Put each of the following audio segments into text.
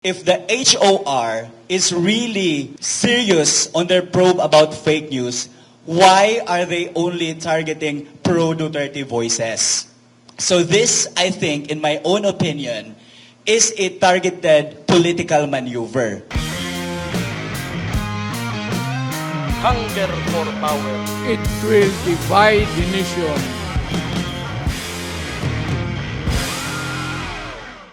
If the HOR is really serious on their probe about fake news, why are they only targeting pro-Duterte voices? So this, I think, in my own opinion, is a targeted political maneuver. Hunger for power. It will divide the nation.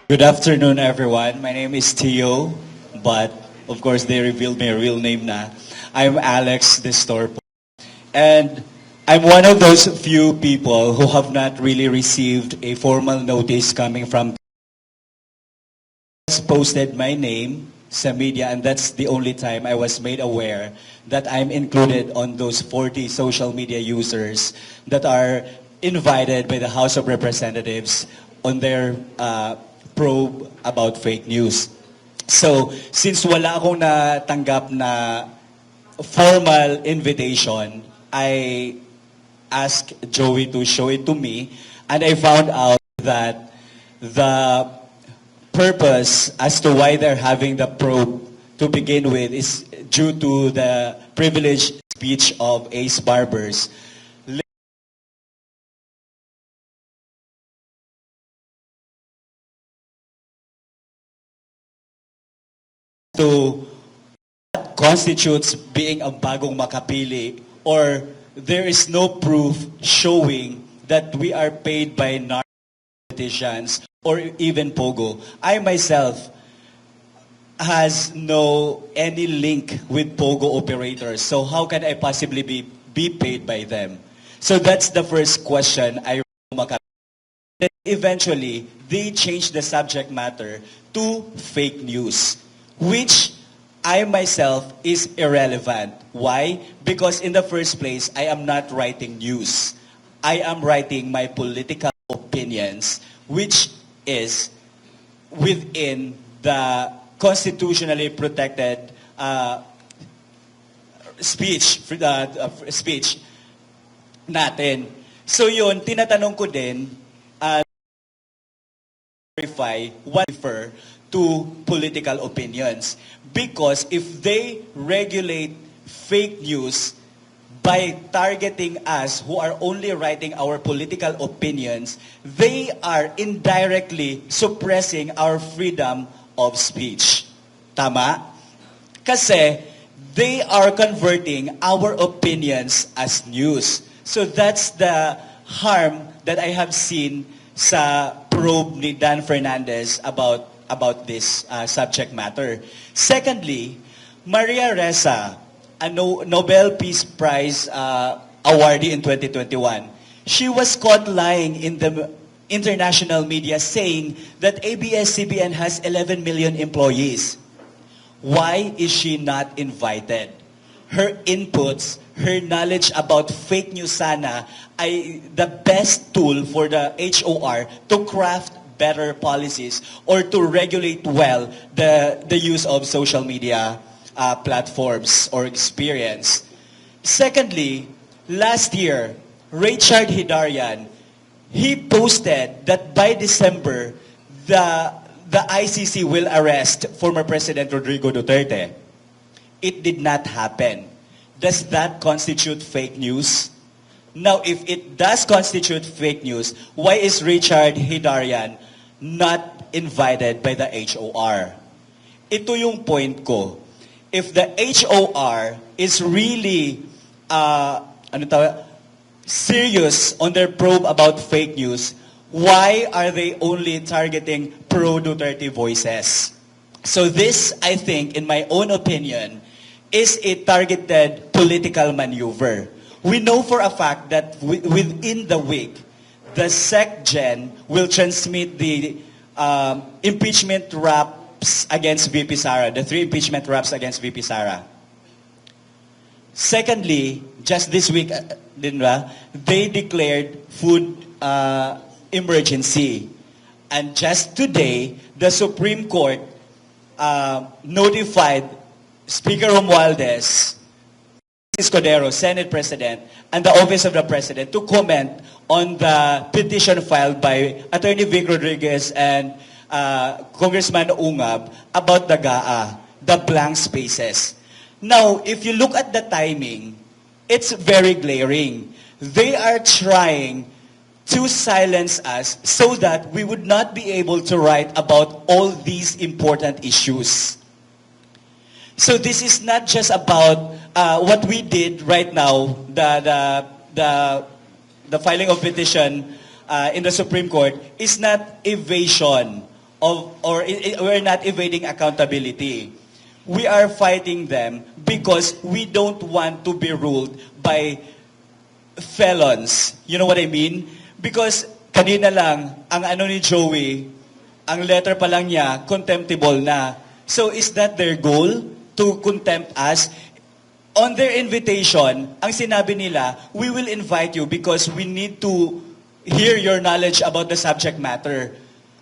Good afternoon, everyone. My name is Tio, but of course they revealed my real name na. I'm Alex Distorpo. And I'm one of those few people who have not really received a formal notice coming from posted my name sa media, and that's the only time I was made aware that I'm included on those 40 social media users that are invited by the House of Representatives on their probe about fake news. So, since wala akong natanggap na formal invitation, I asked Joey to show it to me, and I found out that the purpose as to why they're having the probe to begin with is due to the privileged speech of Ace Barbers. To what constitutes being a bagong makapili, or there is no proof showing that we are paid by politicians or even Pogo. I myself has no any link with Pogo operators, so how can I possibly be paid by them? So that's the first question I then eventually they changed the subject matter to fake news, which I myself is irrelevant. Why? Because in the first place, I am not writing news. I am writing my political opinions, which is within the constitutionally protected speech natin. So yun, tinatanong ko din, verify what refer to political opinions. Because if they regulate fake news by targeting us who are only writing our political opinions, they are indirectly suppressing our freedom of speech. Tama? Kasi they are converting our opinions as news. So that's the harm that I have seen sa probe ni Dan Fernandez about this subject matter. Secondly, Maria Ressa, a Nobel Peace Prize awardee in 2021, she was caught lying in the international media saying that ABS-CBN has 11 million employees. Why is she not invited? Her inputs, her knowledge about fake news sana ay the best tool for the HOR to craft better policies or to regulate well the use of social media platforms or experience. Secondly, last year, Richard Hidarian, he posted that by December, the ICC will arrest former President Rodrigo Duterte. It did not happen. Does that constitute fake news? Now, if it does constitute fake news, why is Richard Hidarian not invited by the HOR? Ito yung point ko. If the HOR is really serious on their probe about fake news, why are they only targeting pro-Duterte voices? So this, I think, in my own opinion, is a targeted political maneuver. We know for a fact that within the week, the SecGen will transmit the impeachment raps against VP Sara, the 3 impeachment raps against VP Sara. Secondly, just this week, they declared food emergency. And just today, the Supreme Court notified Speaker Romualdez, Escudero, Senate President, and the Office of the President to comment on the petition filed by Attorney Vic Rodriguez and Congressman Ungab about the GAA, the blank spaces. Now, if you look at the timing, it's very glaring. They are trying to silence us so that we would not be able to write about all these important issues. So this is not just about what we did right now, the filing of petition in the Supreme Court is not evasion of, or we're not evading accountability. We are fighting them because we don't want to be ruled by felons. You know what I mean? Because kanina lang, ang ano ni Joey, ang letter pa lang niya, contemptible na. So is that their goal? To contempt us? On their invitation, ang sinabi nila, we will invite you because we need to hear your knowledge about the subject matter.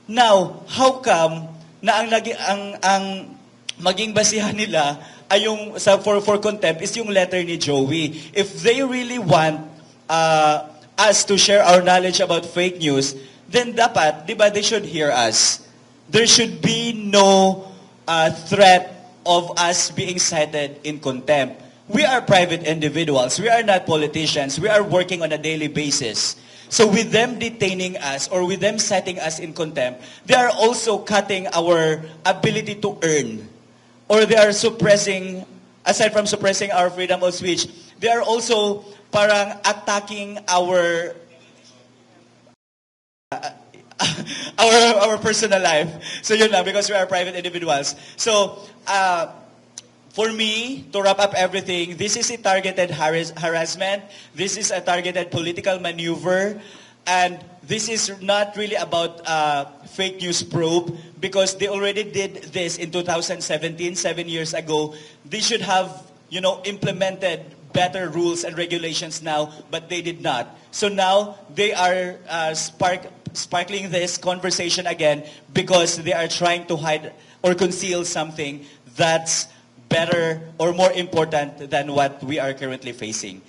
Now, how come na ang maging basihan nila ay yung for contempt is yung letter ni Joey? If they really want us to share our knowledge about fake news, then dapat, di ba, they should hear us. There should be no threat of us being cited in contempt. We are private individuals. We are not politicians. We are working on a daily basis. So with them detaining us or with them citing us in contempt, they are also cutting our ability to earn. Or they are suppressing, aside from suppressing our freedom of speech, they are also parang attacking our personal life. So yun lang, because we are private individuals. So, for me, to wrap up everything, this is a targeted harassment. This is a targeted political maneuver. And this is not really about fake news probe because they already did this in 2017, 7 years ago. They should have, implemented better rules and regulations now, but they did not. So now they are sparkling this conversation again because they are trying to hide or conceal something that's better or more important than what we are currently facing.